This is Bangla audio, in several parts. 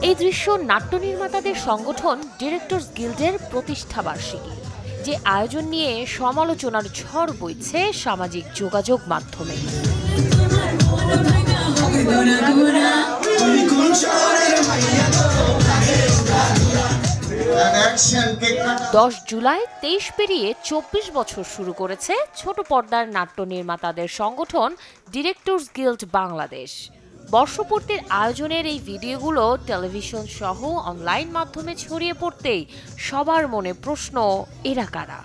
এই দৃশ্য নাট্য নির্মাতাদের সংগঠন ডিরেক্টরস গিল্ডের প্রতিষ্ঠা বার্ষিকী, যে আয়োজন নিয়ে সমালোচনার ঝড় বইছে সামাজিক যোগাযোগ মাধ্যমে। 10 জুলাই 23 পেরিয়ে 24 বছর শুরু করেছে ছোট পর্দার নাট্য নির্মাতাদের সংগঠন ডিরেক্টরস গিল্ড বাংলাদেশ। বর্ষপূর্তির আয়োজনের এই ভিডিওগুলো টেলিভিশন সহ অনলাইন মাধ্যমে ছড়িয়ে পড়তেই সবার মনে প্রশ্ন, এরা কারা?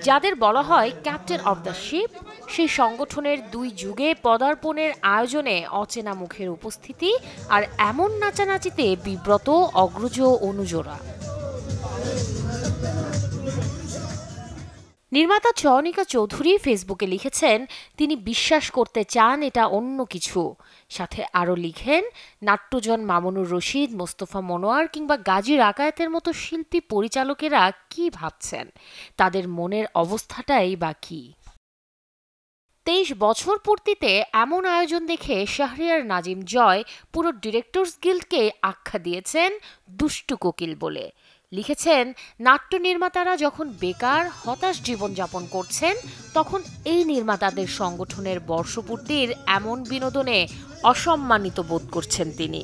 যাদের বলা হয় ক্যাপ্টেন অব দ্য শিপ, সেই সংগঠনের 2 যুগে পদার্পণের আয়োজনে অচেনা মুখের উপস্থিতি আর এমন নাচানাচিতে বিব্রত অগ্রজ অনুজরা। নির্মাতা চয়নিকা চৌধুরী ফেসবুকে লিখেছেন তিনি বিশ্বাস করতে চান এটা অন্য কিছু। সাথে আরও লিখেন, নাট্যজন মামুনুর রশিদ, মোস্তফা মনোয়ার কিংবা গাজী রাকায়েতের মতো শিল্পী পরিচালকেরা কি ভাবছেন, তাদের মনের অবস্থাটাই বা কি। 23 বছর পূর্তিতে এমন আয়োজন দেখে শাহরিয়ার নাজিম জয় পুরো ডিরেক্টরস গিল্ডকে আখ্যা দিয়েছেন দুষ্টু কোকিল বলে। লিখেছেন, নাট্য নির্মাতারা যখন বেকার হতাশ জীবনযাপন করছেন, তখন এই নির্মাতাদের সংগঠনের বর্ষপূর্তির এমন বিনোদনে অসম্মানিত বোধ করছেন তিনি।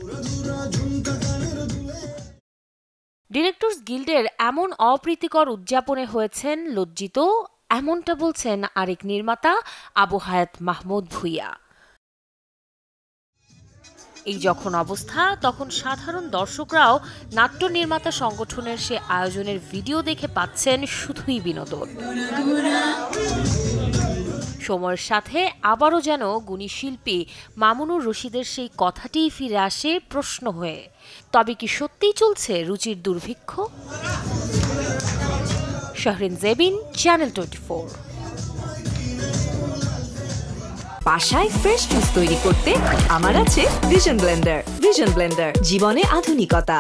ডিরেক্টরস গিল্ডের এমন অপ্রীতিকর উদযাপনে হয়েছেন লজ্জিত, এমনটা বলছেন আরেক নির্মাতা আবু হায়াত মাহমুদ ভুইয়া। এই যখন অবস্থা, তখন সাধারণ দর্শকরাও নাট্য নির্মাতা সংগঠনের সে আয়োজনের ভিডিও দেখে পাচ্ছেন শুধুই বিনোদন। সময়ের সাথে আবারও যেন গুণী শিল্পী মামুনুর রশিদের সেই কথাটিই ফিরে আসে প্রশ্ন হয়ে, তবে কি সত্যিই চলছে রুচির দুর্ভিক্ষ? শাহরিন জেবিন, চ্যানেল 24। বাসায় ফ্রেশ জুস তৈরি করতে আমার আছে ভিশন ব্লেন্ডার। ভিশন ব্লেন্ডার, জীবনে আধুনিকতা।